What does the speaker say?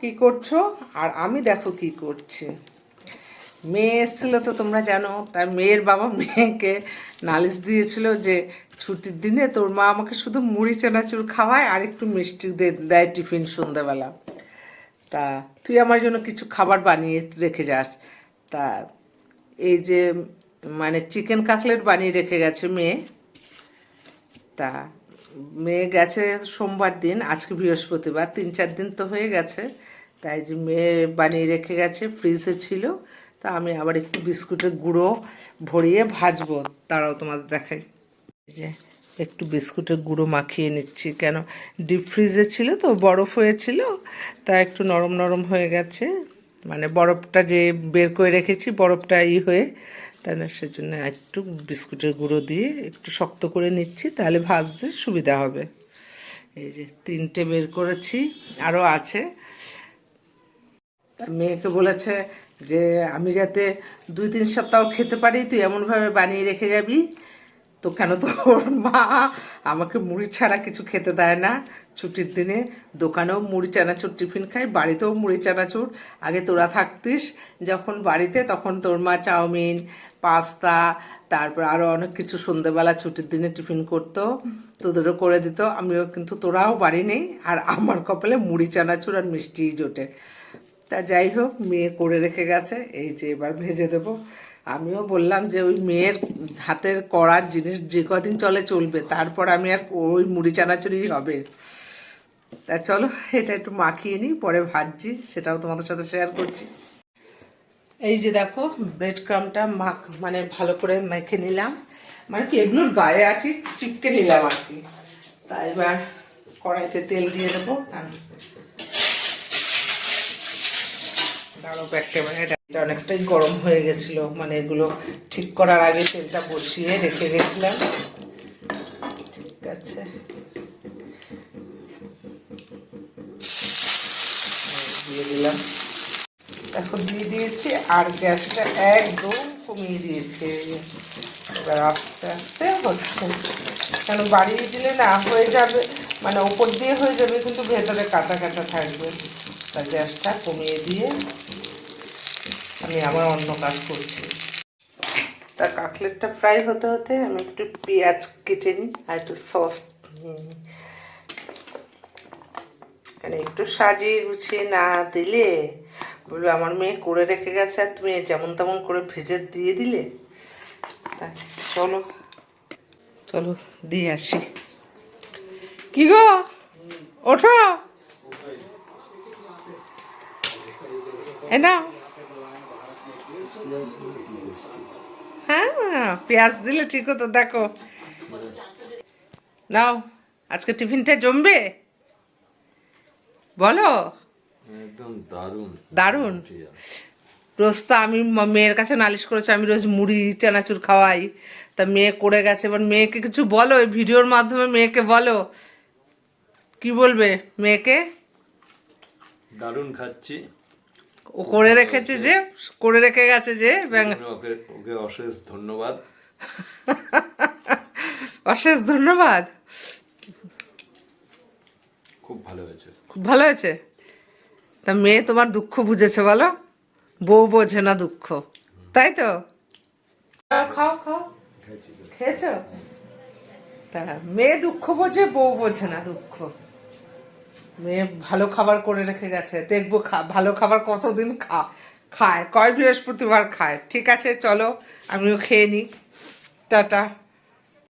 কি করছো? আর আমি দেখো কি করছি। মেয়ে এসেছিল তো তোমরা জানো, তাই মেয়ের বাবা মেয়েকে নালিশ দিয়েছিল যে ছুটির দিনে তোর মা আমাকে শুধু মুড়ি চানাচুর খাওয়ায় আর একটু মিষ্টি দেয় টিফিন সন্ধ্যাবেলা। তা তুই আমার জন্য কিছু খাবার বানিয়ে রেখে যাস। তা এই যে মানে চিকেন কাটলেট বানিয়ে রেখে গেছে মেয়ে। তা মেয়ে গেছে সোমবার দিন, আজকে বৃহস্পতিবার, 3-4 দিন তো হয়ে গেছে। তাই যে মেয়ে বানিয়ে রেখে গেছে, ফ্রিজে ছিল। তা আমি আবার একটু বিস্কুটের গুঁড়ো ভরিয়ে ভাজবো, তারাও তোমাদের দেখাই। এই যে একটু বিস্কুটের গুঁড়ো মাখিয়ে নিচ্ছি, কেন ডিপ ফ্রিজে ছিল তো, বরফ হয়েছিল, তা একটু নরম নরম হয়ে গেছে। মানে বরফটা যে বের করে রেখেছি বরফটা হয়ে, তাই না, সেজন্য একটু বিস্কুটের গুঁড়ো দিয়ে একটু শক্ত করে নিচ্ছি, তাহলে ভাজতে সুবিধা হবে। এই যে 3টে বের করেছি, আরও আছে। তা মেয়েকে বলেছে যে আমি যাতে 2-3 সপ্তাহ খেতে পারি, তুই এমনভাবে বানিয়ে রেখে যাবি। তো কেন তোর মা আমাকে মুড়ি ছাড়া কিছু খেতে দেয় না ছুটির দিনে? দোকানেও মুড়ি চানাচুর টিফিন খাই, বাড়িতেও মুড়ি চানাচুর। আগে তোরা থাকতিস যখন বাড়িতে, তখন তোর মা চাউমিন, পাস্তা, তারপর আরও অনেক কিছু সন্ধ্যেবেলা ছুটির দিনে টিফিন করতো, তোদেরও করে দিত। আমিও, কিন্তু তোরাও বাড়ি নেই, আর আমার কপালে মুড়ি চানাচুর আর মিষ্টিই জোটে। তা যাই হোক, মেয়ে করে রেখে গেছে, এই যে এবার ভেজে দেবো। আমিও বললাম যে ওই মেয়ের হাতের করার জিনিস যে কদিন চলবে, তারপর আমি আর ওই মুড়ি চানাচুরি হবে। তা চলো এটা একটু মাখিয়ে নিই, পরে ভাজছি, সেটাও তোমাদের সাথে শেয়ার করছি। এই যে দেখো ব্রেড ক্রামটা মানে ভালো করে মেখে নিলাম, মানে কি এগুলোর গায়ে আছে চিপকে নিলাম আর কি। তা এবার কড়াইতে তেল দিয়ে দেবো। এটা অনেকটাই গরম হয়ে গেছিলো, মানে এগুলো ঠিক করার আগে তেলটা বসিয়ে রেখে গেছিলাম। ঠিক আছে, দিয়ে দিলাম, এখন দিয়ে দিয়েছি, আর গ্যাসটা একদম কমিয়ে দিয়েছি। এবার আস্তে আস্তে হচ্ছে, কেন বাড়িয়ে দিলে না হয়ে যাবে, মানে ওপর দিয়ে হয়ে যাবে কিন্তু ভেতরে কাঁচা কাঁচা থাকবে। তা গ্যাসটা কমিয়ে দিয়ে আমি আবার অন্য কাজ করছি। তা কাটলেটটা ফ্রাই হতে হতে আমি একটু পেঁয়াজ কেটে নিই আর একটু সস নিয়ে নিই। মানে একটু সাজিয়ে গুছিয়ে না দিলে বলবে আমার মেয়ে করে রেখে গেছে আর তুমি যেমন তেমন করে ভেজে দিয়ে দিলে। তা চলো চলো দিয়ে আসি। কি গো, ওঠো, না হ্যাঁ পেঁয়াজ দিলে ঠিক হতো। দেখো নাও, আজকে টিফিনটা জমবে, বলো। একদম দারুণ দারুণ। রোজ তো আমি মেয়ের কাছে নালিশ করেছি আমি রোজ মুড়ি চানাচুর খাওয়াই, তা মেয়ে করে গেছে। এবার মেয়েকে কিছু বলো, এই ভিডিওর মাধ্যমে মেয়েকে বলো, কি বলবে মেয়েকে? দারুণ খাচ্ছি। ও করে রেখেছে যে, করে রেখে গেছে যে, ওকে ওকে অশেষ ধন্যবাদ। অশেষ ধন্যবাদ। খুব ভালো হয়েছে, খুব ভালো হয়েছে। তা মেয়ে তোমার দুঃখ বুঝেছে বলো, বউ বোঝে না দুঃখ, তাই তো? খাও খাও, খেয়েছো? তা মেয়ে দুঃখ বোঝে, বউ বোঝে না দুঃখ। মেয়ে ভালো খাবার করে রেখে গেছে, দেখবো ভালো খাবার কতদিন খায়, কয় বৃহস্পতিবার খায়। ঠিক আছে চলো আমিও খেয়ে নিই, টাটা।